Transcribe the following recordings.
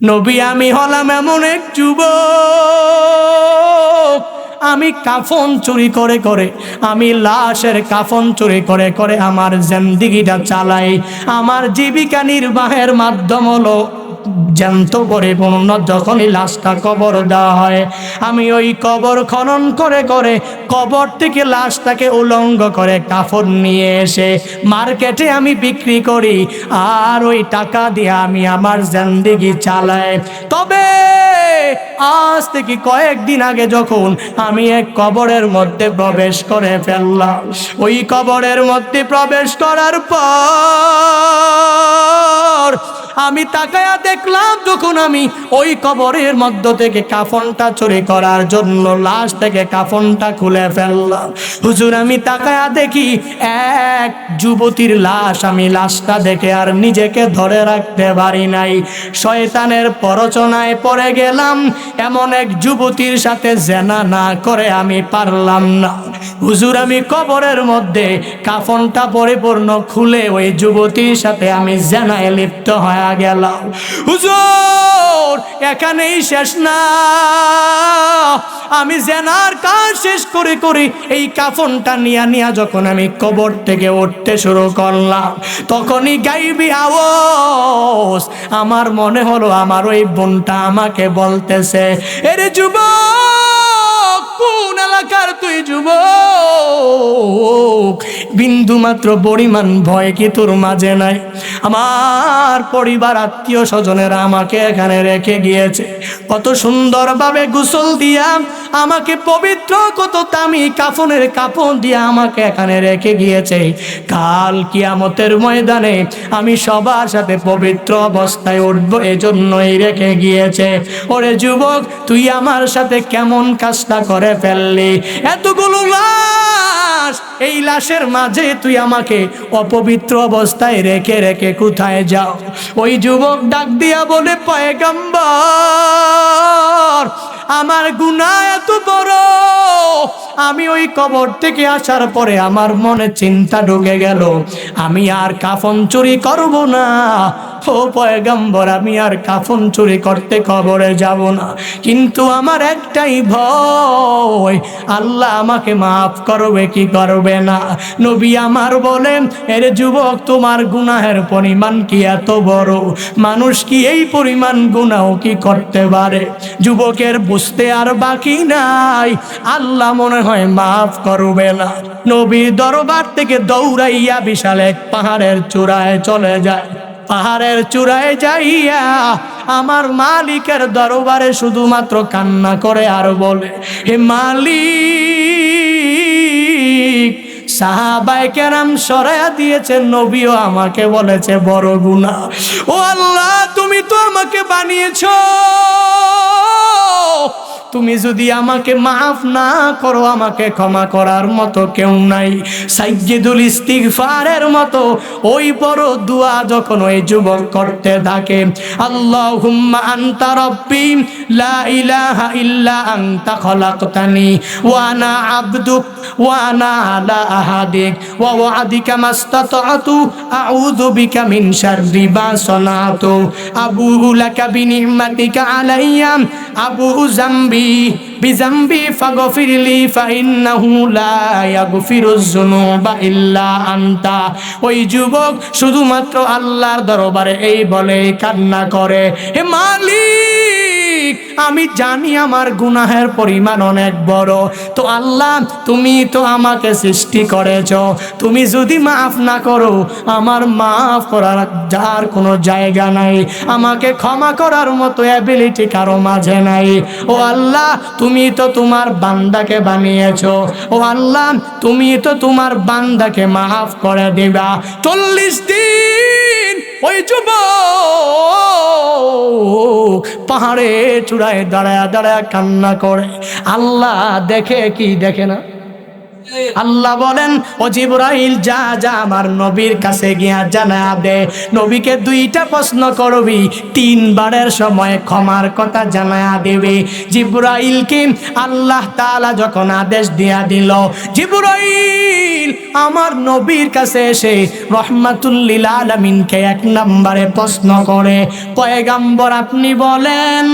নবী আমি হলাম এমন এক যুবক, আমি কাফন চুরি করে করে, আমি লাশের কাফন চুরি করে করে আমার জিন্দেগিটা চালাই। আমার জীবিকা নির্বাহের মাধ্যম হলো জ্যান্ত করে পূর্ণ যখনই লাশটা কবর দেওয়া হয়, আমি ওই কবর খনন করে করে কবর থেকে লাশটাকে উলঙ্গ করে কাফন নিয়ে এসে মার্কেটে আমি বিক্রি করি, আর ওই টাকা দিয়ে আমি আমার জিন্দেগি চালাই। তবে আজ থেকে কয়েকদিন আগে যখন আমি এক কবরের মধ্যে প্রবেশ করে ফেললাম, ওই কবরের মধ্যে প্রবেশ করার পর আমি তাকায়া দেখলাম, যখন আমি ওই কবরের মধ্য থেকে কাফনটা চুরি করার জন্য লাশ থেকে কাফনটা খুলে ফেললাম, হুজুর আমি তাকায়া দেখি এক যুবতীর লাশ। আমি লাশটা দেখে আর নিজেকে ধরে রাখতে পারি নাই, শয়তানের প্ররোচনায় পড়ে গেলাম। এমন এক যুবতীর সাথে জেনা না করে আমি পারলাম না। হুজুর আমি কবরের মধ্যে কাফনটা পরিপূর্ণ খুলে ওই যুবতীর সাথে আমি জেনায় লিপ্ত হয়ে গেলাম। হুজুর এখানেই শেষ না, আমি জেনার কাজ শেষ করে করে এই কাফনটা নিয়া যখন আমি কবর থেকে উঠতে শুরু করলাম, তখনই গাইবি আওয়াজ আমার মনে হলো আমার ওই বোনটা আমাকে বলতেছে, এরে যুবক কোন এলাকার তুই যুবক? বিন্দু মাত্র পরিমাণ ভয় কি তোর মাঝে নাই? আমার পরিবার আত্মীয় স্বজনেরা আমাকে এখানে রেখে গিয়েছে, কত সুন্দরভাবে গোসল দিয়া আমাকে পবিত্র, কত দামি কাফনের কাপড় দিয়ে আমাকে এখানে রেখে গিয়েছে। কাল কিয়ামতের ময়দানে আমি সবার সাথে পবিত্র অবস্থায় উঠবো, এজন্যই রেখে গিয়েছে। ওরে যুবক তুই আমার সাথে কেমন কাজটা করে ফেললি? এতগুলো লাশ, এই লাশের মাঝে তুই আমাকে অপবিত্র অবস্থায় রেখে রেখে কোথায় যাও? ওই যুবক ডাক দিয়া বলে, পয়গম্বর আমার গুনাহ এত বড়, আমি ওই কবর থেকে আসার পরে আমার মনে চিন্তা ঢুকে গেল আমি আর কাফন চুরি করব না। ও পয়গম্বর আমি আর কাফন চুরি করতে কবরে যাব না, কিন্তু আমার একটাই ভয়, আল্লাহ আমাকে মাফ করবে কি করবে না? নবী আমার বলেন, এর যুবক তোমার গুনাহের পরিমাণ কি এত বড়? মানুষ কি এই পরিমাণ গুনাহ কি করতে পারে? যুবকের বুঝতে আর বাকি নাই, আল্লাহ মনে হয় মাফ করবে না। নবীর দরবার থেকে দৌড়াইয়া বিশাল এক পাহাড়ের চূড়ায় চলে যায়। পাহাড়ের চূড়ায় যাইয়া আমার মালিকের দরবারে শুধুমাত্র কান্না করে আর বলে, হে মালিক, সাহাবায়ে কেরাম সরায়া দিয়েছেন, নবীও আমাকে বলেছে বড় গুনাহ। ও আল্লাহ তুমি তো আমাকে বানিয়েছো, তুমি যদি আমাকে মাফ না করো আমাকে ক্ষমা করার মতো কেউ নাই। সাইয়্যিদুল ইস্তিগফারের মতো ওই বড় দোয়া যখন ওই যুবক করতে থাকে, আল্লাহুম্মা আনতা রাব্বি লা ইলাহা ইল্লা আনতা খলাকতানি ওয়া আনা আবদুক ওয়া আনা আলা আহাদিক ওয়া ওয়াদিকা মাস্তাতআতু আউযু বিকা মিন শাররি মা সানাতু আবুউ লাকা বিনি'মাতিকা আলাইয়া আবুউ যামবি বিজাম্বি ফাগফিরলি ফাইন্নাহু লা ইয়াগফিরুয যুনুবা ইল্লা আনতা। ওই যুবক শুধুমাত্র আল্লাহর দরবারে এই বলে কান্না করে, হে মালিক আমি জানি আমার গুনাহের পরিমাণ অনেক বড়, তো আল্লাহ তুমি তো আমাকে সৃষ্টি করেছো, তুমি যদি মাফ না করো আমার মাফ করার যার কোনো জায়গা নাই, আমাকে ক্ষমা করার মতো অ্যাবিলিটি কারো মাঝে নাই। ও আল্লাহ তুমি তো তোমার বান্দাকে বানিয়েছো, ও আল্লাহ তুমি তো তোমার বান্দাকে মাফ করে দিবা। 40 দিন ওই যুবক পাহাড়ে চূড়ায় দাঁড়ায় দাঁড়ায় কান্না করে। আল্লাহ দেখে কি দেখে না? আল্লাহ বলেন, ও জিবরাইল যা যা আমার নবীর কাছে গিয়া জানা দে, নবীকে দুইটা প্রশ্ন করবি, তিনবারের সময় ক্ষমার কথা জানা দেবে। জিবরাইলকে আল্লাহ তাআলা যখন আদেশ দিয়া দিল, জিবরাইল আমার নবীর কাছে এসে রহমাতুল লিল আলামিনকে এক নম্বরে প্রশ্ন করে, পয়গম্বর আপনি বলেন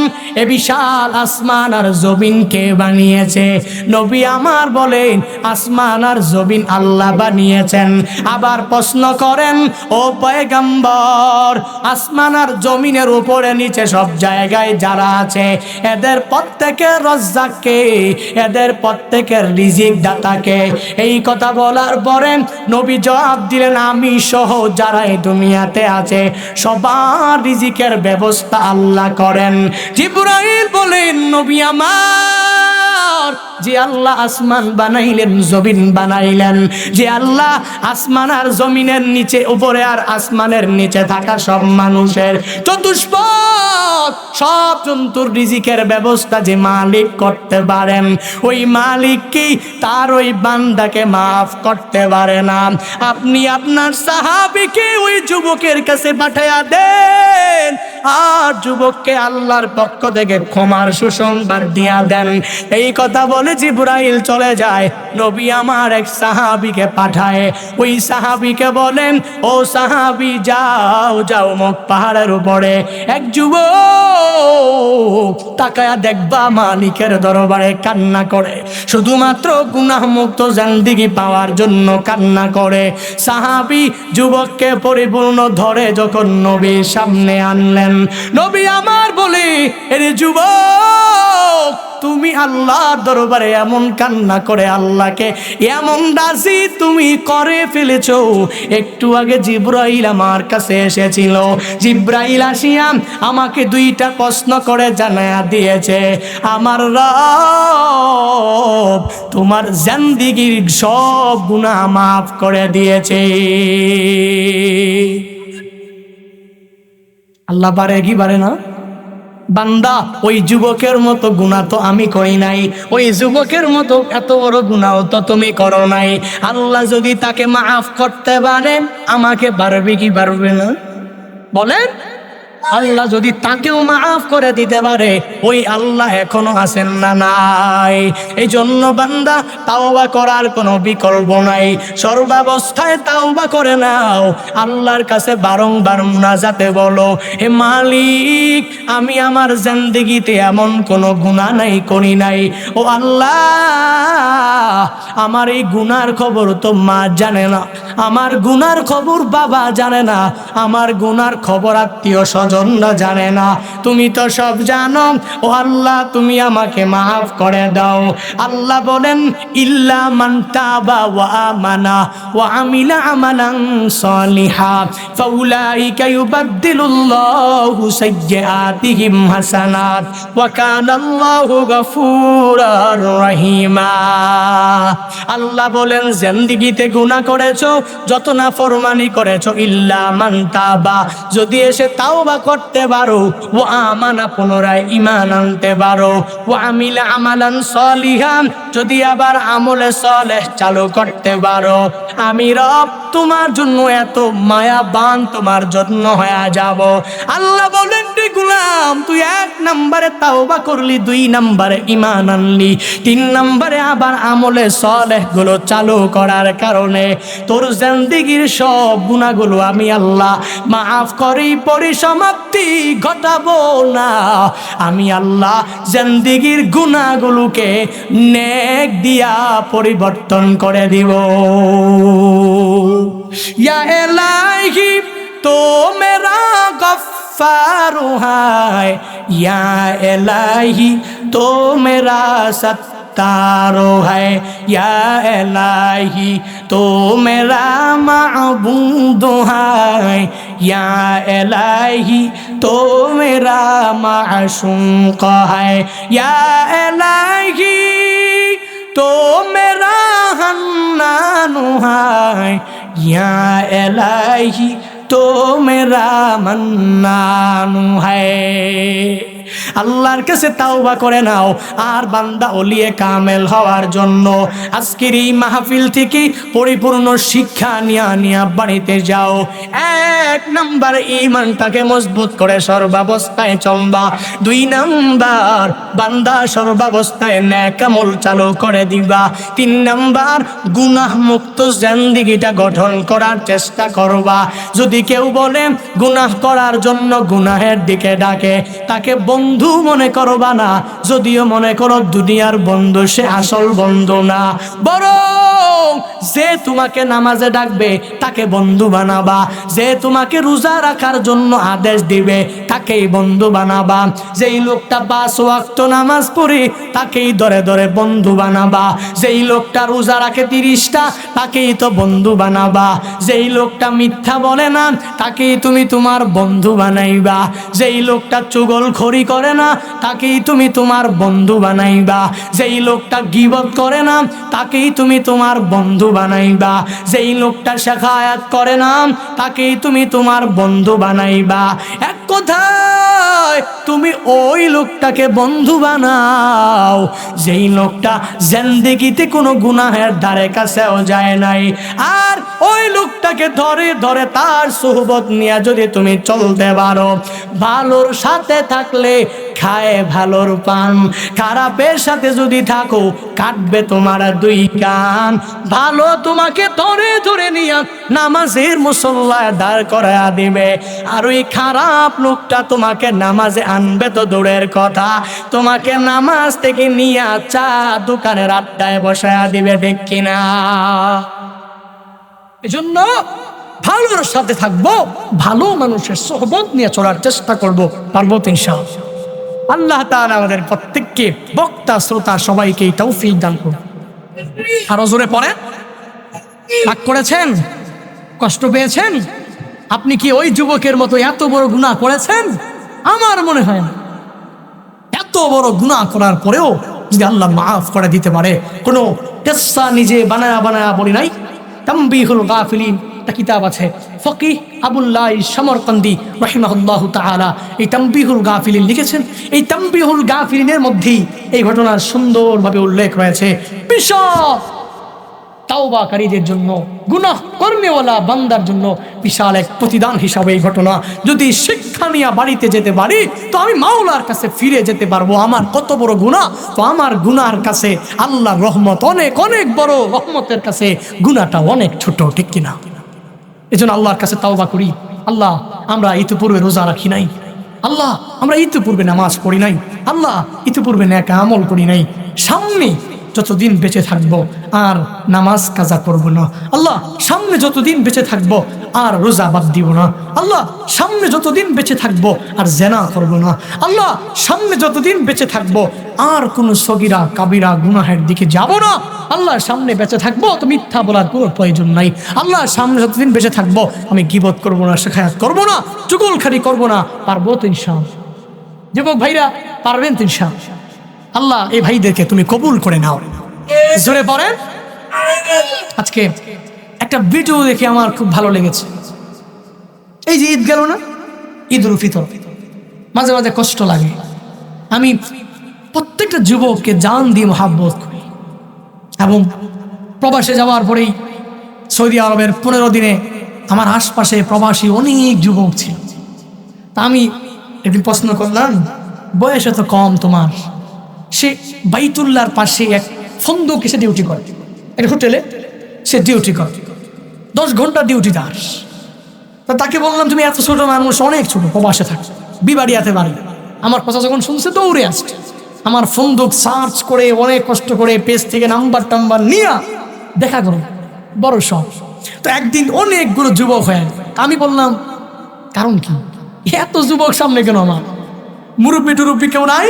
এ বিশাল আসমান আর জমিন কে বানিয়েছে? নবী আমার বলেন, আসমান আর জমিন আল্লাহ বানিয়েছেন। আবার প্রশ্ন করেন, ও পয়গম্বর আসমান আর জমিনের উপরে নিচে সব জায়গায় যারা আছে এদের প্রত্যেকের রজ্জাক কে? এদের প্রত্যেকের রিজিক দাতা কে? এই কথা বলার পরে নবী জবাব দিলেন, আমি সহ যারা এই দুনিয়াতে আছে সবার রিজিকের ব্যবস্থা আল্লাহ করেন। জিবরাইল বলেন, নবী আমার, যে আল্লাহ আসমান বানাইলেন জমিন বানাইলেন, যে আল্লাহ আসমান আর জমিনের নিচে উপরে আর আসমানের নিচে থাকা সব মানুষের চতুষ্পদ সব জন্তুর রিজিকের ব্যবস্থা যে মালিক করতে পারেন, ওই মালিক কি তার ওই বান্দাকে মাফ করতে পারে না? আপনি আপনার সাহাবীকে ওই যুবকের কাছে পাঠায়া দেন, আর যুবককে আল্লাহর পক্ষ থেকে ক্ষমার সুসংবাদ দিয়া দেন। এই কথা বলে জিবরাইল চলে যায়। নবী আমার এক সাহাবীকে পাঠায়, ওই সাহাবীকে বলেন, ও সাহাবী যাও যাও মুখ পাহাড়ের উপরে এক যুবক তাকায়া দেখবা মালিকের দরবারে কান্না করে, শুধুমাত্র গুনাহ মুক্ত জিন্দেগি পাওয়ার জন্য কান্না করে। সাহাবী যুবককে পরিপূর্ণ ধরে যখন নবীর সামনে আনলেন, নবী আমার বলে, এর যুবক তুমি আল্লাহর দরবারে এমন কান্না করে আল্লাহকে এমন রাজি তুমি করে ফেলেছো। একটু আগে জিবরাইল আমার কাছে এসেছিল, জিবরাইল আসিয়া আমাকে দুইটা প্রশ্ন করে জানায়া দিয়েছে, আমার রব তোমার জিন্দেগীর সব গুনাহ মাফ করে দিয়েছে। আল্লাহ পারে কি পারে না? বান্দা ওই যুবকের মতো গুনাহ তো আমি করি নাই, ওই যুবকের মতো এত বড় গুনাহ তো তুমি করো নাই। আল্লাহ যদি তাকে মাফ করতে পারে, আমাকে পারবে কি পারবে না বলেন? আল্লাহ যদি তাকেও মাফ করে দিতে পারে, ওই আল্লাহ এখনো আছেন না নাই? এই জন্য বান্দা তাওবা করার কোনো বিকল্প নাই, সর্বাবস্থায় তাওবা করে নাও। আল্লাহর কাছে বারংবার মুনাজাতে বলো, হে মালিক আমি আমার জিন্দেগিতে এমন কোনো গুনাহ নাই করি নাই, ও আল্লাহ আমার এই গুনার খবর তো মা জানে না, আমার গুনার খবর বাবা জানে না, আমার গুনার খবর আত্মীয় স্বজনরা জানে না, তুমি তো সব জানো। ও আল্লাহ তুমি আমাকে মাফ করে দাও। আল্লাহ বলেন, ইল্লা মান তাবা ওয়া আমানা ওয়া আমিলা আমালান সালিহা ফাউলাইকা ইউবাদদিলুল্লাহু সাইয়্যাতিহিম হাসানাত ওয়া কানাল্লাহু গফুরার রহিমা। আল্লাহ বলেন, জিন্দেগিতে গুনাহ করেছো, যত নাফরমানি করেছো, ইল্লা মান তাবা যদি এসে তাওবা করতে পারো, ও আমানা পুনরায় ঈমান আনতে পারো, ও আমিলা আমালান সালিহান যদি আবার আমলে সালেহ চালু করতে পারো, আমি রব তোমার জন্য এত মায়াবান তোমার জন্য হয়ে যাব। আল্লাহ বলেন, রে গোলাম তুই এক নম্বরে তাওবা করলি, দুই নম্বরে ঈমান আনলি, তিন নম্বরে আবার আমলে সালেহ গুলো চালু করার কারণে তোর জিন্দেগীর সব গুনাহগুলো আমি আল্লাহ মাফ করি, পরিসমাপ্তি ঘটাবো না। আমি আল্লাহ জিন্দেগীর গুনাহগুলোকে নেক দিয়া পরিবর্তন করে দিব। ইয়া ইলাহি তো মেরা গফফারু হায়, ইয়া ইলাহি তো মেরা सत्तारो है, या इलाही तो मेरा माबूद है, या इलाही तो मेरा माशूक है, या इलाही तो मेरा हन्नान है, या इलाही तो मेरा मन्नान है। আল্লাহর কাছে তাওবা করে নাও আর বান্দা ওলিয়ে কামেল হওয়ার জন্য আজকের এই মাহফিল থেকে পরিপূর্ণ শিক্ষা নিয়া বাড়িতে যাও। 1 নাম্বার ঈমানটাকে মজবুত করে সর্বাবস্থায় চলবা। 2 নাম্বার বান্দা সর্বাবস্থায় নেক আমল চালু করে দিবা। 3 নাম্বার গুনাহ মুক্ত জিন্দেগিটা গঠন করার চেষ্টা করবা। যদি কেউ বলে গুনাহ করার জন্য গুনাহের দিকে ডাকে, তাকে বন্ধু মনে করবা না। যদিও মনে করো দুনিয়ার বন্ধু, সে আসল বন্ধু না, বরং যে তোমাকে নামাজে ডাকবে তাকে বন্ধু বানাবা। যে তোমাকে রোজা রাখার জন্য আদেশ দিবে তাকেই বন্ধু বানাবা। যেই লোকটা 5 ওয়াক্ত নামাজ পড়ে তাকেই ধরে ধরে বন্ধু বানাবা। যেই লোকটা রোজা রাখে 30টা তাকেই তো বন্ধু বানাবা। যেই লোকটা মিথ্যা বলে না তাকেই তুমি তোমার বন্ধু বানাইবা। যেই লোকটা চুগলখড়ি করে না তাকেই তুমি তোমার বন্ধু বানাইবা। যেই লোকটা গীবত করে না তাকেই তুমি তোমার বন্ধু বানাইবা। যেই লোকটা শাখায়াত করে না তাকেই তুমি তোমার বন্ধু বানাইবা। এক কথায় তুমি ওই লোকটাকে বন্ধু বানাও যেই লোকটা জিন্দেগিতে কোনো গুনাহের ধারে কাছেও যায় নাই। আর ওই লোকটাকে ধরে ধরে তার সুহবত নিয়ে যদি তুমি চলতে পারো, ভালোর সাথে থাকলে খায় ভালোর পান, খারাপের সাথে যদি থাকো কাটবে তোমার 2 কান। ভালো তোমাকে ধরে ধরে নিয়ে নামাজের মুসল্লায় দাঁড় করায়া দিবে, আর ওই খারাপ লোকটা তোমাকে নামাজে আনবে তো দূরের কথা, তোমাকে নামাজ থেকে নিয়ে চা দোকানের আড্ডায় বসায়া দিবে, ঠিক কিনা? এজন্য ভালোর সাথে থাকবো, ভালো মানুষের সোহবত নিয়ে চলার চেষ্টা করবো, পারবো তো ইনশাআল্লাহ। আল্লাহ তাআলা আমাদের প্রত্যেককে, বক্তা শ্রোতা সবাইকে তৌফিক দান করুন। আরো জোরে পড়ে। রাগ করেছেন? কষ্ট পেয়েছেন? আপনি কি ওই যুবকের মতো এত বড় গুনাহ করেছেন? আমার মনে হয় না। এত বড় গুনাহ করার পরেও যদি আল্লাহ মাফ করে দিতে পারে, কোনো কিসসা নিজে বানায়া বানায়া বলি নাই। তামবিহুল গাফিলিন একটা কিতাব আছে, ফকিহ আবুল্লাহ সমরকন্দি রাহিমাহুল্লাহু তাআলা এই তামবিহুল গাফিলিন লিখেছেন। এই তামবিহুল গাফিলিনের মধ্যেই এই ঘটনার সুন্দরভাবে উল্লেখ রয়েছে। বিশাল তাওবাকারীদের জন্য, গুনাহ কর্মেওয়ালা বান্দার জন্য বিশাল এক প্রতিদান হিসাবে এই ঘটনা। যদি শিক্ষা নিয়ে বাড়িতে যেতে পারি তো আমি মাওলার কাছে ফিরে যেতে পারবো। আমার কত বড় গুনাহ, তো আমার গুনার কাছে আল্লাহর রহমত অনেক অনেক বড়, রহমতের কাছে গুনাহটা অনেক ছোট, ঠিক কিনা? এজন্য আল্লাহর কাছে তাওবা করি। আল্লাহ, আমরা ইতিপূর্বে রোজা রাখি নাই, আল্লাহ আমরা ইতিপূর্বে নামাজ পড়ি নাই, আল্লাহ ইতিপূর্বে নেক আমল করি নাই, সামনে যতদিন বেঁচে থাকবো আর নামাজ কাজা করব না, আল্লাহ সামনে যতদিন বেঁচে থাকবো আর রোজা বাদ দিব না, আল্লাহ সামনে যতদিন বেঁচে থাকবো আর জেনা করব না, আল্লাহ সামনে যতদিন বেঁচে থাকবো আর কোনো সগীরা কাবিরা গুনাহের দিকে যাব না, আল্লাহ সামনে বেঁচে থাকবো তো মিথ্যা বলার কোনো প্রয়োজন নাই, আল্লাহ সামনে যতদিন বেঁচে থাকবো আমি গীবত করব না, শেখায়াত করব না, চুগলখড়ি করব না, পারবো তো ইনশাআল্লাহ? যুবক ভাইরা পারবেন তো ইনশাআল্লাহ? আল্লাহ এই ভাইদেরকে তুমি কবুল করে নাও। জোরে পড়েন। আজকে একটা ভিডিও দেখে আমার খুব ভালো লেগেছে। এই যে ঈদ গেল না, ঈদুল ফিতর, মাঝে মাঝে কষ্ট লাগে। আমি প্রত্যেকটা যুবককে জান দিয়ে মহাব্বত করি, এবং প্রবাসে যাওয়ার পরেই সৌদি আরবের 15 দিনে আমার আশপাশে প্রবাসী অনেক যুবক ছিল। তা আমি একদিন প্রশ্ন করলাম, বয়স এত কম তোমার? সে বাইতুল্লাহর পাশে এক ফন্দকে সে ডিউটি করে, একটা হোটেলে সে ডিউটি করে, 10 ঘন্টা ডিউটি তার। তা তাকে বললাম, তুমি এত ছোট মানুষ, অনেক ছোট, প্রবাসে থাকে, বিবাড়িয়াতে বাড়ি। আমার কথা যখন শুনছে দৌড়ে আসছে, আমার ফন্দক সার্চ করে অনেক কষ্ট করে পেজ থেকে নাম্বার টাম্বার নিয়ে দেখা করো, বড় সব। তো একদিন অনেকগুলো যুবক হয়ে, আমি বললাম কারণ কি, এত যুবক সামনে কেন? আমার মুরব্বী টুরব্বী কেউ নাই,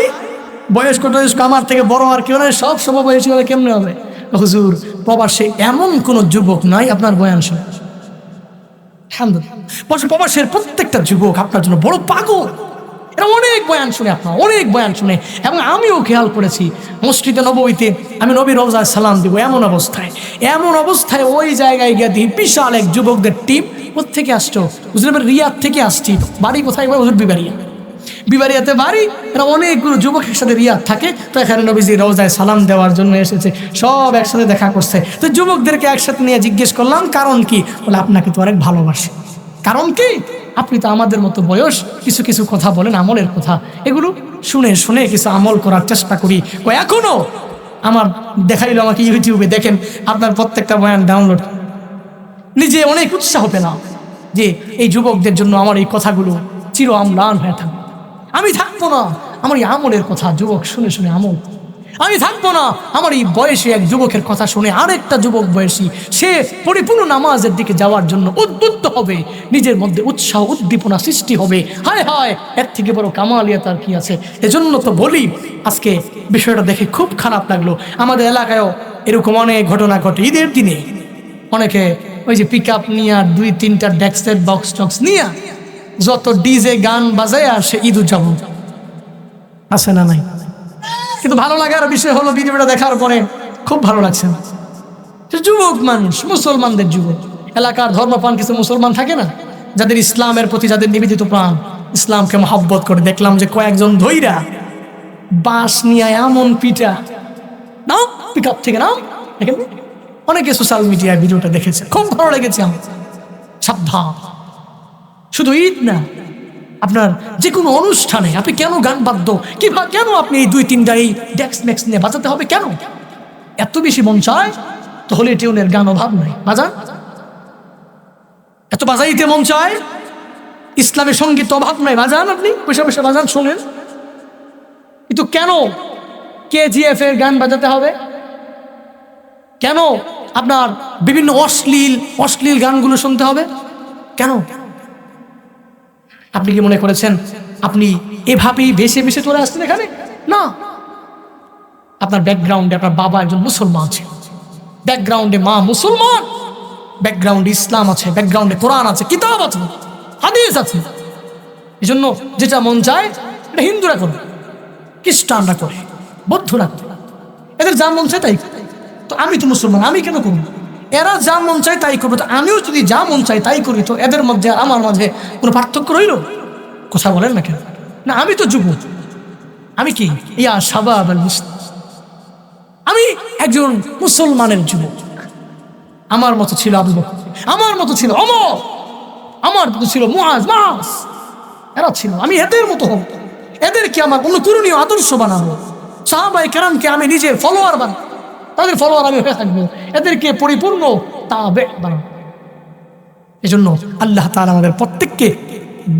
বয়স্ক টয়স্ক আমার থেকে বড় আর কেউ নাই, সব সমবয়সী হলে কেমনে হবে? হুজুর প্রবাসে এমন কোন যুবক নাই আপনার বয়ান শুনে। প্রবাসের প্রত্যেকটা যুবক আপনার জন্য বড় পাগল, এরা অনেক বয়ান শুনে, আপনার অনেক বয়ান শুনে। এবং আমিও খেয়াল করেছি, মসজিদে নববীতে আমি নবীর রওজায় সালাম দিব, এমন অবস্থায় ওই জায়গায় গিয়ে দিই বিশাল এক যুবকদের টিম। কোথেকে আসছো? হুজুর রিয়াদ থেকে আসছি। বাড়ি কোথায়? হুজুর বিবাড়িয়া। বিবারিয়াতে বাড়ি, এরা অনেকগুলো যুবক একসাথে রিয়াদ থাকে। তো এখানে নবীজি রওজায় সালাম দেওয়ার জন্য এসেছে, সব একসাথে দেখা করছে। তো যুবকদেরকে একসাথে নিয়ে জিজ্ঞেস করলাম কারণ কি? বলে আপনাকে তো অনেক ভালোবাসে। কারণ কি? আপনি তো আমাদের মতো বয়স, কিছু কিছু কথা বলেন আমলের কথা, এগুলো শুনে শুনে কিছু আমল করার চেষ্টা করি। ও এখনো আমার দেখাইলো আমাকে ইউটিউবে, দেখেন আপনার প্রত্যেকটা বয়ান ডাউনলোড, নিজে অনেক উৎসাহ পেলাম যে এই যুবকদের জন্য আমার এই কথাগুলো চির অম্লান হয়ে থাকবে। আমি থাকবো না আমার এই আমলের কথা যুবক শুনে শুনে আমল, আমি থাকবো না আমার এই বয়সে এক যুবকের কথা শুনে আরেকটা যুবক বয়সী সে পরিপূর্ণ নামাজের দিকে যাওয়ার জন্য উদ্বুদ্ধ হবে, নিজের মধ্যে উৎসাহ উদ্দীপনা সৃষ্টি হবে। হায় হায়, এর থেকে বড় কামালিয়াত আর কি আছে? এজন্য তো বলি, আজকে বিষয়টা দেখে খুব খারাপ লাগলো। আমাদের এলাকায়ও এরকম অনেক ঘটনা ঘটে। ঈদের দিনে অনেকে ওই যে পিক আপ নিয়ে আর 2-3টা ডেস্কের বক্স টক্স নিয়ে যত ডিজে গান বাজায় আর সে ঈদ উদযাপন আছে না নাই? কিন্তু ভালো লাগার বিষয় হলো ভিডিওটা দেখার পরে খুব ভালো লাগছে। যুবক মানুষ, মুসলমানদের যুবক, এলাকার ধর্মপ্রাণ কিছু মুসলমান থাকে না, যাদের ইসলামের প্রতি যাদের নিবেদিত প্রাণ, ইসলামকে মহব্বত করে, দেখলাম যে কয়েকজন ধইরা বাঁশ নিয়ে এমন পিটা, নাও পিক আপ থেকে নাও, দেখেন অনেকে সোশ্যাল মিডিয়ায় ভিডিওটা দেখেছে, খুব ভালো লেগেছে আমার। সাবধান, শুধু ঈদ না, আপনার যে কোনো অনুষ্ঠানে আপনি কেন গান বাদ্য, কিংবা কেন আপনি এই 2-3টা এই ডেক্স ম্যাক্স নিয়ে বাজাতে হবে কেন? এত বেশি মন চায় তো হলে টিউনের গান অভাব নাই, বাজান। এত বাজাইতে মন চায়, ইসলামের সঙ্গীত অভাব নাই, বাজান। আপনি পয়সা পয়সা বাজান, শোনেন। কিন্তু কেন KGF এর গান বাজাতে হবে? কেন আপনার বিভিন্ন অশ্লীল গানগুলো শুনতে হবে কেন? আপনি কি মনে করেছেন আপনি এভাবেই ভেসে ভেসে চলে আসছেন এখানে? না, আপনার ব্যাকগ্রাউন্ডে আপনার বাবা একজন মুসলমান ছিল, ব্যাকগ্রাউন্ডে মা মুসলমান, ব্যাকগ্রাউন্ডে ইসলাম আছে, ব্যাকগ্রাউন্ডে কোরআন আছে, কিতাব আছে, হাদিস আছে। এই জন্য যেটা মন চায় এটা হিন্দুরা করে, খ্রিস্টানরা করে, বৌদ্ধরা করে, এদের যা মন চায় তাই। তো আমি তো মুসলমান, আমি কেন করব? এরা যা মন চায় তাই করবো, তো আমিও যদি যা মন চাই তাই করি, তো এদের মধ্যে আর আমার মাঝে কোনো পার্থক্য রইল? কথা বলেন না কেন? না, আমি তো যুবক, আমি কি ইয়া শাবাব আল মুসলিম, আমি একজন মুসলমানের যুবক। আমার মতো ছিল আবু বকর, আমার মতো ছিল ওমর, আমার মতো ছিল মুআজ, মাস, এরা ছিল। আমি এদের মতো হব, এদেরকে আমার অনুকরণীয় আদর্শ বানাবো। সাহাবায়ে কেরামকে আমি নিজের ফলোয়ার বানাবো, তাদের ফলোয়ার আমি হয়ে থাকবো, এদেরকে পরিপূর্ণ তাবে বানাবো। এজন্য আল্লাহ তাআলা আমাদের প্রত্যেককে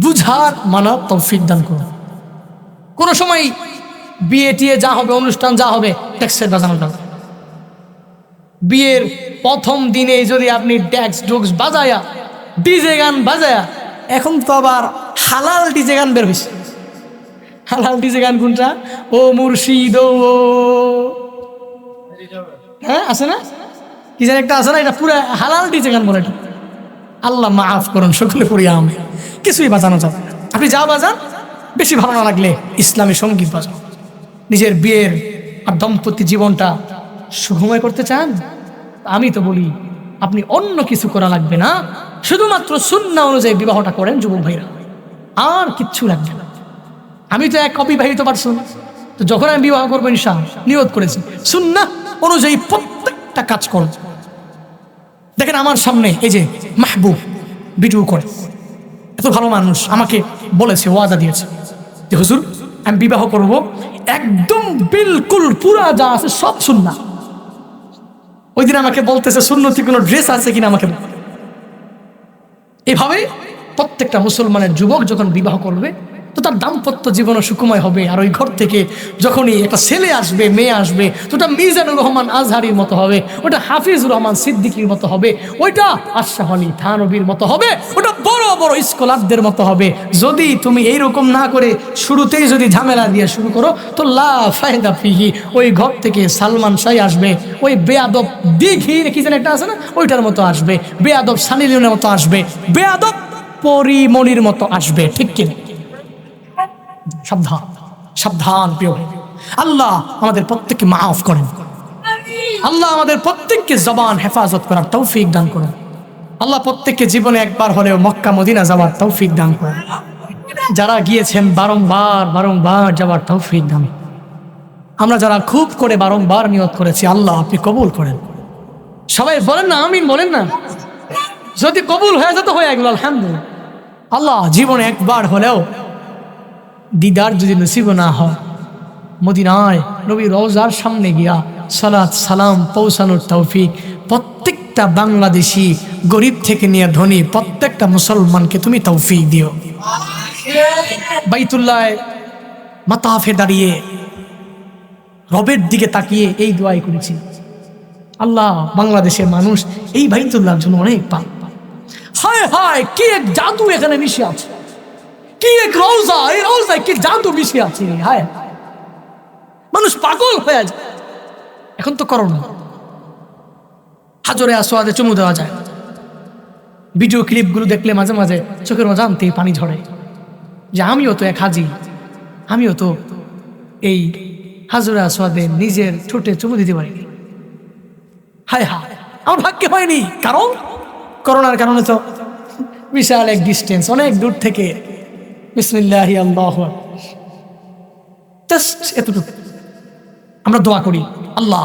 বুঝার মানার তৌফিক দান করুন। কোনো সময় বিয়ে টিয়ে যা হবে, অনুষ্ঠান যা হবে, ট্যাক্সের বাজানো যাবে। বিয়ের প্রথম দিনে যদি আপনি ট্যাক্স ডুক্স বাজায়া, ডিজে গান বাজায়া, এখন তো আবার হালাল ডিজে গান বের হয়েছে। হালাল ডিজে গান কোনটা? ও মুর্শিদ ও, হ্যাঁ আছে না, কি যেন একটা আছে না, এটা পুরো হালাল ডিজে গান বলে। এটা আল্লাহ মাফ করুন, সকলে পড়ি আমি, কিছুই বাজানো যাবে না। আপনি যা বাজান, বেশি ভালো না লাগলে ইসলামী সঙ্গীত বাজান। নিজের বিয়ের আর দাম্পত্য জীবনটা সুখময় করতে চান? আমি তো বলি আপনি অন্য কিছু করা লাগবে না, শুধুমাত্র সুন্নাহ অনুযায়ী বিবাহটা করেন যুবক ভাইরা, আর কিচ্ছু লাগবে না। আমি তো এক অবিবাহিত পারসন, তো যখন আমি বিবাহ করবো ইনশাআল্লাহ নিয়ত করেছি সুন্নাহ অনুযায়ী প্রত্যেকটা কাজ করব। দেখেন আমার সামনে এই যে মাহবুব ভিডিও করে, এত ভালো মানুষ, আমাকে বলেছে, ওয়াদা দিয়েছে যে হুজুর আমি বিবাহ করব, একদম বিলকুল পুরা যা আছে সব সুন্নাহ। ওই দিন আমাকে বলতেছে সুন্নতি কোনো ড্রেস আছে কিনা আমাকে। এভাবে প্রত্যেকটা মুসলমানের যুবক যখন বিবাহ করবে তো তার দাম্পত্য জীবনও সুখময় হবে। আর ওই ঘর থেকে যখনই একটা ছেলে আসবে, মেয়ে আসবে, তো ওটা মিজানুর রহমান আজহারির মতো হবে, ওটা হাফিজুর রহমান সিদ্দিকীর মতো হবে, ওইটা আশরাফ আলী থানভীর মতো হবে, ওটা বড় বড় স্কলারদের মতো হবে। যদি তুমি এইরকম না করে শুরুতেই যদি ঝামেলা দিয়ে শুরু করো, তো লা ফায়দা ফিহি, ওই ঘর থেকে সালমান শাহ আসবে, ওই বেয়াদব দিঘি কি যেন একটা আছে না, ওইটার মতো আসবে, বেয়াদব সানি লিওনের মতো আসবে, বেয়াদব পরিমণির মতো আসবে। ঠিক কিনা? সাবধান, সাবধান প্রিয় ভাই। আল্লাহ আমাদের প্রত্যেককে মাফ করেন, আল্লাহ আমাদের প্রত্যেককে জবান হেফাজত করার তৌফিক দান করেন, আল্লাহ প্রত্যেককে জীবনে একবার হলেও মক্কা মদিনা যাওয়ার তৌফিক দান করেন। যারা গিয়েছেন বারংবার বারংবার যাবার তৌফিক দান। আমরা যারা খুব করে বারংবার নিয়ত করেছি, আল্লাহ আপনি কবুল করেন। সবাই বলেন না আমিন, বলেন না। যদি কবুল হয়ে যেত হয়ে গেল আলহামদুলিল্লাহ। আল্লাহ জীবনে একবার হলেও দিদার যদি নসিব না হয়, মদিনায় নবী রওজার সামনে গিয়া সালাত সালাম পৌঁছানোর তৌফিক প্রত্যেকটা বাংলাদেশি, গরিব থেকে নিয়ে ধনী, প্রত্যেকটা মুসলমানকে তুমি তৌফিক দিও। বাইতুল্লাহ মাতাফে দাঁড়িয়ে রবের দিকে তাকিয়ে এই দোয়াই করেছি, আল্লাহ বাংলাদেশের মানুষ এই বাইতুল্লাহর জন্য অনেক পাপ। হায় হায় কি এক জাদু এখানে মিশে আছে, কি এক রওজা, এই রওজায় কি জাদু মিশে আছে। হায় মানুষ পাগল হয়ে যায়। এখন তো করোনা, হাজরে আসওয়াদে চুমু দেওয়া যায়। ভিডিও ক্লিপগুলো দেখলে মাঝে মাঝে চোখের অজান্তে পানি ঝরে, যে আমিও তো এক হাজি, আমিও তো এই হাজরে আসওয়াদে নিজের ঠোঁটে চুমু দিতে পারিনি। হায় হায় আমার ভাগ্যে হয়নি, কারণ করোনার কারণে তো বিশাল এক ডিস্টেন্স, অনেক দূর থেকে বিসমিল্লাহি আল্লাহু আকবার, জাস্ট এতটুকু আমরা দোয়া করি, আল্লাহ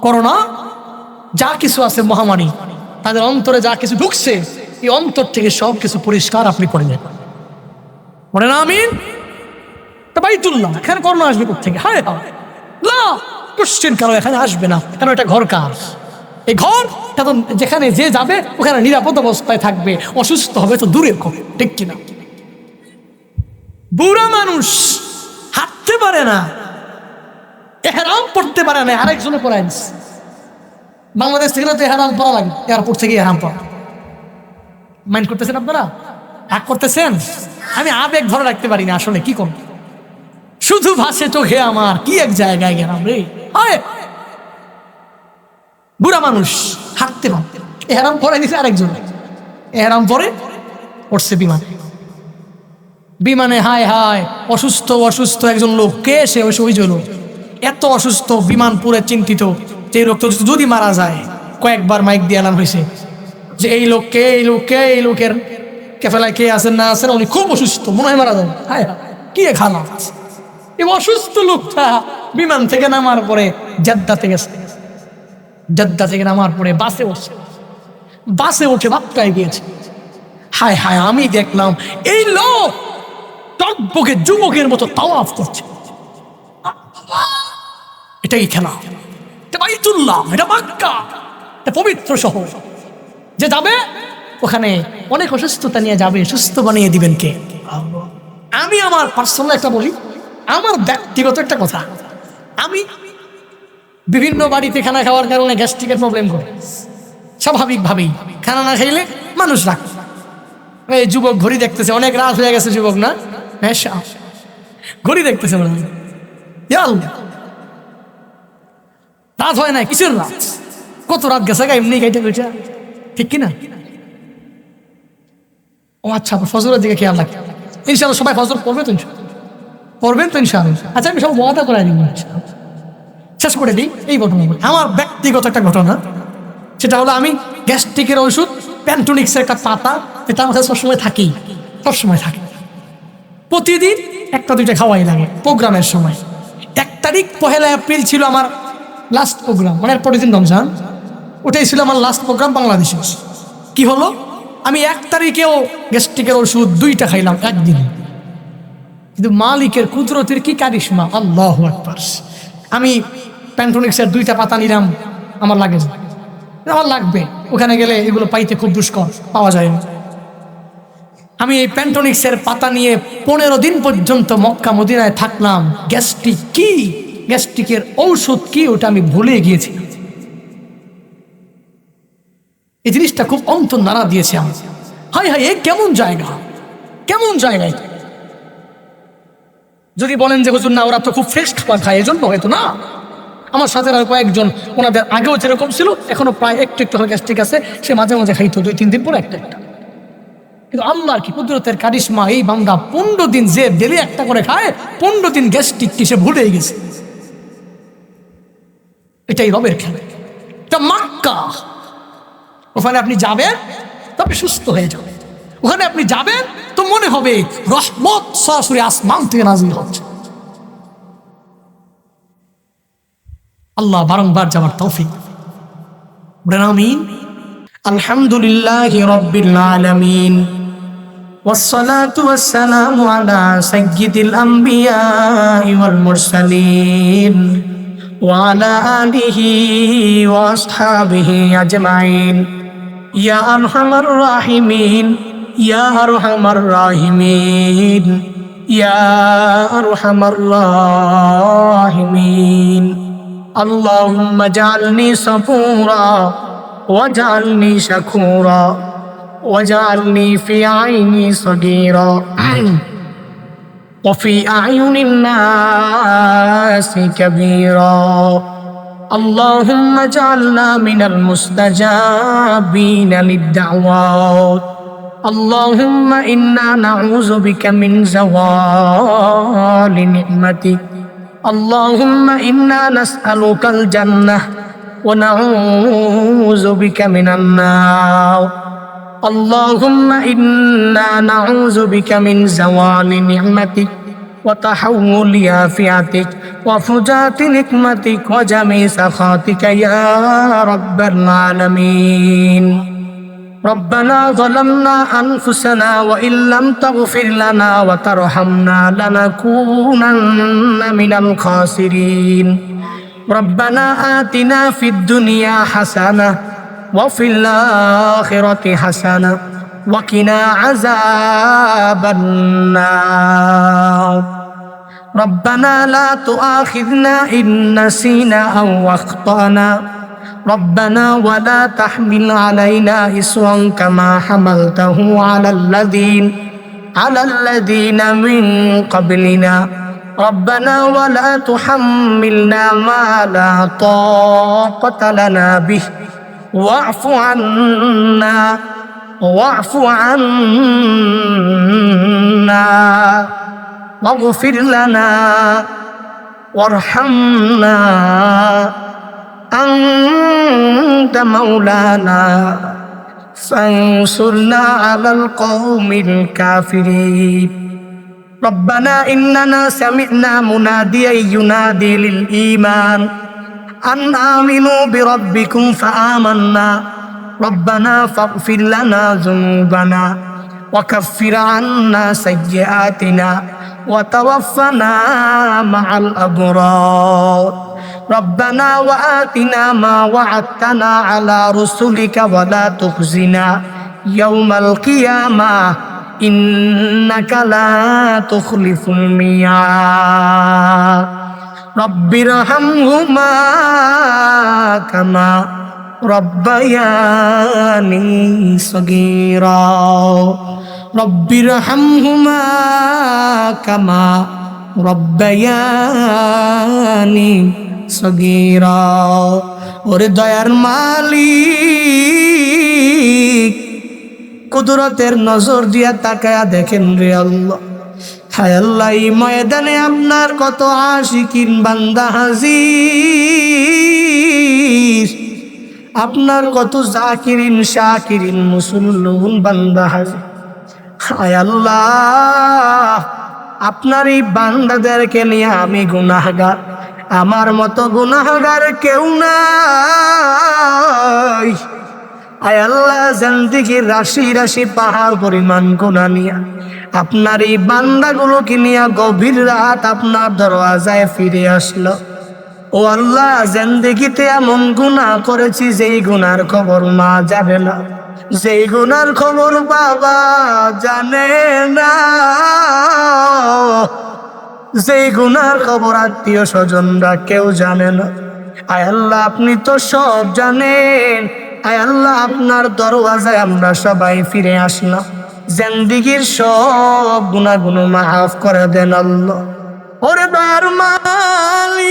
করোনা যা কিছু আছে মহামারী, তাদের অন্তরে যা কিছু ঢুকছে এই অন্তর থেকে সব কিছু পরিষ্কার আপনি করে দেন। বলেন আমিন। বাইতুল্লাহ, এখানে করোনা আসবে কোথেকে? হায় হায় না, কোশ্চেন কারো এখানে আসবে না, কেন এটা ঘর কাজ। এই ঘর যেখানে যে যাবে ওখানে নিরাপদ অবস্থায় থাকবে, অসুস্থ হবে তো দূরের কথা, ঠিক কিনা? বুড়া মানুষ হাঁটতে পারে না, এহরাম পড়তে পারে না, আরেকজনে পড়ায় দিচ্ছে। বাংলাদেশ থেকে তো এহরাম পড়া লাগে, এয়ারপোর্ট থেকে এহরাম পড়া। মাইন্ড করতেছেন আপনারা? রাগ করতেছেন? আমি আবেগ ধরে রাখতে পারি না আসলে, কি করব? শুধু ভাসে চোখে আমার, কি এক জায়গায় গেলাম রে। হায় বুড়া মানুষ হাঁটতে পারে, এহরাম পরে দিচ্ছে আরেকজন, এহরাম পরে উঠছে বিমানে। বিমানে হায় হায় অসুস্থ অসুস্থ একজন লোক, কে সে? ওই লোক এত অসুস্থ, বিমান পুরো চিন্তিত যে এই লোকটা যদি মারা যায়। কয়েকবার মাইক দিয়ে আনান হয়েছে যে এই লোককে, এই লোককে, এই লোকের কেফেলায় কে আছেন না আছেন, উনি খুব অসুস্থ, মনে হয় মারা যাবে। হায় হায় কি খানা, এই অসুস্থ লোকটা বিমান থেকে নামার পরে জেদ্দাতে গেছে, জেদ্দা থেকে নামার পরে বাসে উঠছে, বাসে উঠে বাপ্পায় গিয়েছে। হায় হায় আমি দেখলাম এই লোক টকবকে যুবকের মতো তাওয়াফ করছে। এটাই খেলা, এটা বাইতুল্লাহ, এটা মক্কা, এটা পবিত্র শহর। যে যাবে ওখানে অনেক অসুস্থতা নিয়ে যাবে, সুস্থ বানিয়ে দিবেন কে? আমি আমার পার্সোনাল একটা বলি, আমার ব্যক্তিগত একটা কথা, আমি বিভিন্ন বাড়িতে খানা খাওয়ার কারণে গ্যাস্ট্রিকের প্রবলেম করে, স্বাভাবিকভাবেই খানা না খাইলে মানুষ রাখ। এই যুবক ঘড়ি দেখতেছে, অনেক রাত হয়ে গেছে যুবক না, হ্যাঁ ঘড়ি দেখতেছে, রাত হয় না, কিসের রাত, কত রাত গেছে এমনি গাইতে গেছে, ঠিক কিনা? ও আচ্ছা, ফজরের দিকে খেয়াল রাখে। ইনশাআল্লাহ সবাই ফজর পড়বে তো, পড়বেন তো ইনশাআল্লাহ। আচ্ছা আমি সব ওয়াদা করাই দিই, শেষ করে দিই এই ঘটনা। আমার ব্যক্তিগত একটা ঘটনা, সেটা হলো আমি গ্যাস্ট্রিকের ওষুধ প্যান্টোনিক্সের একটা পাতা, এটা আমার কাছে সবসময় থাকেই, সবসময় থাকে, প্রতিদিন একটা দুইটা খাওয়াই লাগে প্রোগ্রামের সময়। 1 তারিখ 1 এপ্রিল ছিল আমার লাস্ট প্রোগ্রাম, মানে পরের দিন রমজান, ওটাই ছিল আমার লাস্ট প্রোগ্রাম বাংলাদেশে। কি হলো, আমি 1 তারিখেও গ্যাস্ট্রিকের ওষুধ 2টা খাইলাম একদিনে। কিন্তু মালিকের কুদরতের কি কারিশমা, আল্লাহু আকবার। আমি প্যান্টোনিক্সের 2টা পাতা নিলাম, আমার লাগে না, আমার লাগবে, ওখানে গেলে এগুলো পাইতে খুব দুষ্কর, পাওয়া যায় না। আমি এই প্যান্টোনিক্সের পাতা নিয়ে 15 দিন পর্যন্ত মক্কা মদিনায় থাকলাম। গ্যাস্ট্রিক কি, গ্যাস্ট্রিকের ঔষধ কি, ওটা আমি ভুলে গিয়েছি। এই জিনিসটা খুব অন্তর নাড়া দিয়েছে আমার। হায় হায়, এ কেমন জায়গা, কেমন জায়গায়। যদি বলেন যে হুজুর না ওরা তো খুব ফ্রেশ খাবার খায়, এজন্য হয়তো না। আমার সাথে আর কয়েকজন, ওনাদের আগেও যেরকম ছিল এখনো প্রায় একটু একটু গ্যাস্ট্রিক আছে, সে মাঝে মাঝে খাইতো 2-3 দিন পর একটা একটা। কিন্তু আল্লাহর কি কুদরতের কারিশমা, এই বান্দা 15 দিন যে ডেলি একটা করে খায়, 15 দিন গ্যাস্ট্রিক কি সে ভুলেই গেছে। এটাই রবের খেলা, এটা মক্কা। ওখানে আপনি যাবেন তবে সুস্থ হয়ে যাবেন, ওখানে আপনি যাবেন তো মনে হবে রহমত সরাসরি আসমান থেকে নাজিল হচ্ছে। আল্লাহ বারংবার যাওয়ার তৌফিক বলেন আমিন। আলহামদুলিল্লাহি রাব্বিল আলামিন والصلاة والسلام على سيد الأنبياء والمرسلين وعلى آله وأصحابه أجمعين يا أرحم الراحمين يا أرحم الراحمين يا أرحم الراحمين اللهم اجعلني صبورا واجعلني شكورا واجعلني في عيني صغيرا وفي أعين الناس كبيرا اللهم اجعلنا من المستجابين للدعوات اللهم إنا نعوذ بك من زوال نعمتك اللهم إنا نسألك الجنة ونعوذ بك من النار اللهم إنا نعوذ بك من زوال نعمتك وتحول عافيتك وفجاءة نقمتك وجميع سخطك يا رب العالمين ربنا ظلمنا أنفسنا وإن لم تغفر لنا وترحمنا لنكونن من الخاسرين ربنا آتنا في الدنيا حسنة وفي الآخرة حسنة وقنا عذاب النار ربنا لا تؤاخذنا إن نسينا أو أخطأنا ربنا ولا تحمل علينا إصرا كما حملته على الذين من قبلنا ربنا ولا تحملنا ما لا طاقة لنا به واعف عنا واغفر لنا وارحمنا أنت مولانا فانصرنا على القوم الكافرين ربنا إننا سمعنا مناديا ينادي للإيمان أن آمنوا بربكم فآمنا ربنا فاغفر لنا ذنوبنا وكفر عنا سيئاتنا وتوفنا مع الأبرار ربنا وآتنا ما وعدتنا على رسلك ولا تخزنا يوم القيامة إنك لا تخلف الميعاد رب ارحمهما كما ربياني صغيرا رب ارحمهما كما ربياني صغيرا ওরে দয়ার মালিক কুদরতের নজর দিয়া তাকায়া দেখেন রে আল্লাহ হায় আল্লাহ এই ময়দানে আপনার কত আশিকিন বান্দা হাজির আপনার কত জাকিরিন শাকিরিন মুসলিম বান্দা হাজির হায় আল্লাহ আপনার এই বান্দাদেরকে নিয়ে আমি গুনাহগার আমার মতো গুনাহগার কেউ নাই আয় আল্লাহ জিন্দেগির রাশি রাশি পাহাড় পরিমাণ গুনাহ নিয়ে আপনার এই বান্দাগুলোকে নিয়ে গভীর রাত আপনার দরওয়াজায় ফিরে আসলো ও আল্লাহ জিন্দেগিতে এমন গুনাহ করেছি যেই গুনার খবর মা জানে না যেই গুনার খবর বাবা জানে না যেই গুনার খবর আত্মীয় স্বজনরা কেউ জানে না আয় আল্লাহ আপনি তো সব জানেন আয় আল্লাহ আপনার দরওয়াজায় আমরা সবাই ফিরে আসলাম জিন্দেগির সব গুনাহগুলো মাফ করে দেন আল্লাহ ওরে দয়ার মালিক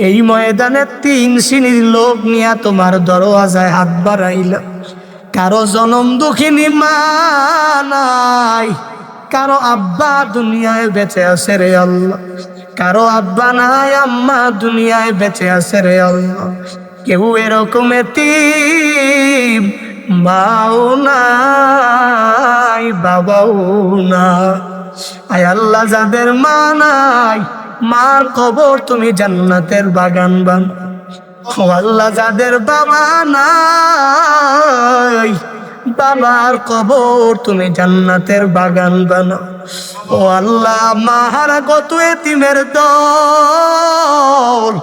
এই ময়দানে 3 শ্রেণীর লোক নিয়ে তোমার দরওয়াজায় হাত বাড়াইলাম কারো জনম দুঃখিনী মা নাই কারো আব্বা দুনিয়ায় বেঁচে আছে রে আল্লাহ কারো আব্বা নাই আম্মা দুনিয়ায় বেঁচে আছে রে আল্লাহ কেউ এরকম এতিম মাও নাই বাবাও না। আয় আল্লাহ যাদের মা নাই, মার কবর তুমি জান্নাতের বাগান বানাও। ও আল্লাহ যাদের বাবা নাই, বাবার কবর তুমি জান্নাতের বাগান বানাও। ও আল্লাহ মাহারা কত এতিমের দল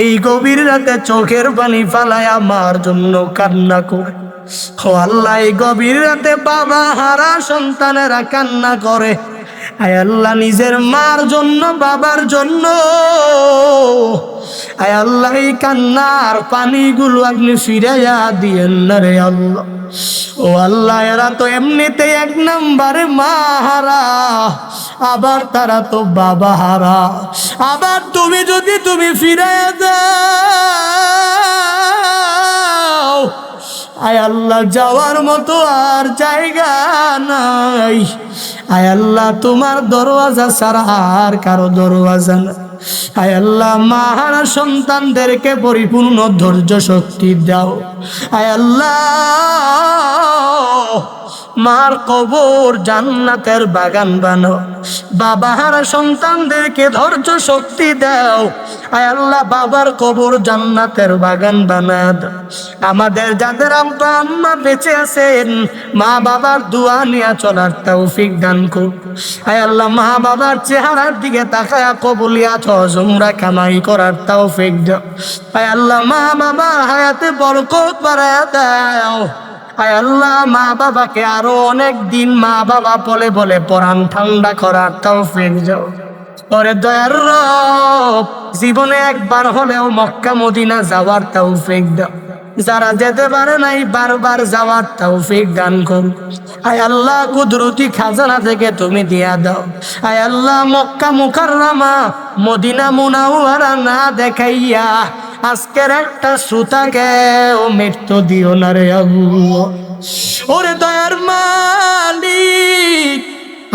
এই গভীর রাতে চোখের পানি ফালায় আমার জন্য কান্না করে। ও আল্লাহ এই গভীর রাতে বাবা হারা সন্তানেরা কান্না করে। আয় আল্লাহ নিজের মার জন্য, বাবার জন্য, আয় আল্লাহ এই কান্নার পানিগুলো আপনি ফিরাইয়া দিয়েন না রে আল্লাহ। ও আল্লাহ এরা তো এমনিতে এক নম্বরে মা হারা, আবার তারা তো বাবা হারা। আবার তুমি ফিরাইয়া দাও, আয় আল্লাহ যাওয়ার মতো আর জায়গা নাই। আয় আল্লাহ তোমার দরওয়াজা ছাড়া আর কারো দরওয়াজা না। আয় আল্লাহ মাহারা সন্তানদেরকে পরিপূর্ণ ধৈর্য শক্তি দাও। আয় আল্লাহ মার কবর জান্নাতের বাগান বানাও। বাবাহারা সন্তানদেরকে ধৈর্য শক্তি দাও। আয় আল্লাহ বাবার কবর জান্নাতের বাগান বানা দাও। আমাদের যাদের আব্বা আম্মা বেঁচে আছেন, মা বাবার দোয়া নিয়ে চলার তৌফিক দান করুন। আয় আল্লাহ মা বাবার চেহারার দিকে তাকায়া কবুলিয়াত হজ উমরা কামাই করার তৌফিক দাও। আয় আল্লাহ মা বাবার হায়াতে বরকত বাড়ায়া দাও। আয় আল্লাহ মা বাবাকে আরো অনেক দিন মা বাবা বলে বলে পরাণ ঠান্ডা করার তৌফিক দাও। ওরে দয়ার রব, জীবনে একবার হলেও মক্কা মদিনা যাওয়ার তৌফিক দাও। যারা যেতে পারে নাই বারবার যাওয়ার তৌফিক দান করুন। আয় আল্লাহ কুদরতি খাজানা থেকে তুমি দিয়া দাও। আয় আল্লাহ মক্কা মুকাররমা মদিনা মুনাওয়ারা না দেখাইয়া আজকের একটা শ্রোতাকে ও মৃত্যু দিও না রে আল্লাহ। ওরে দয়ার মালিক,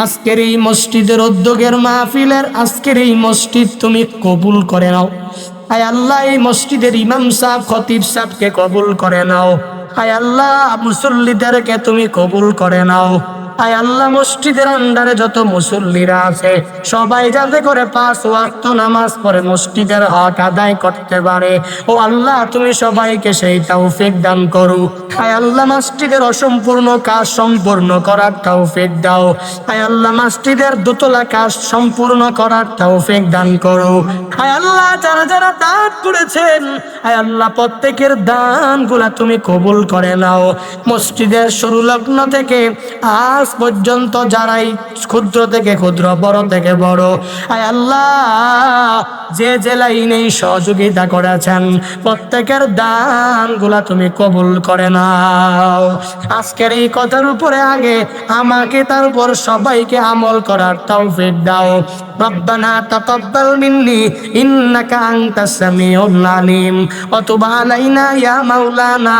আজকের এই মসজিদের উদ্যোগের মাহফিলের আজকের এই মসজিদ তুমি কবুল করে নাও। আয় আল্লাহ এই মসজিদের ইমাম সাহেব খতিব সাহেবকে কবুল করে নাও। আয় আল্লাহ মুসল্লিদেরকে তুমি কবুল করে নাও। আয় আল্লাহ মসজিদের আন্ডারে যত মুসল্লিরা আছে সবাই যাতে করে 5 ওয়াক্ত নামাজ পড়ে মসজিদের হক আদায় করতে পারে। ও আল্লাহ তুমি সবাইকে সেই তৌফিক দান করো। আয় আল্লাহ মসজিদের অসম্পূর্ণ কাজ সম্পূর্ণ করার তৌফিক দাও। আয় আল্লাহ মসজিদের দোতলা কাজ সম্পূর্ণ করার তৌফিক দান করো। আয় আল্লাহ যারা যারা দান করেছেন, আয় আল্লাহ প্রত্যেকের দানগুলা তুমি কবুল করে নাও। মসজিদের শুরু লগ্ন থেকে আজ পর্যন্ত যারাই ক্ষুদ্র থেকে ক্ষুদ্র, বড় থেকে বড়, আয় আল্লাহ যে জেলায় নেই সহযোগিতা করেছেন প্রত্যেকের দানগুলা তুমি কবুল করে নাও। আজকের এই কথার উপরে আগে আমাকে তার উপর সবাইকে আমল করার তৌফিক দাও। রব্বানা তাকাব্বাল মিন্নি ইন্নাকা আনতাস সামিউল আলিম ওয়া তুব আলাইনা ইয়া মাওলানা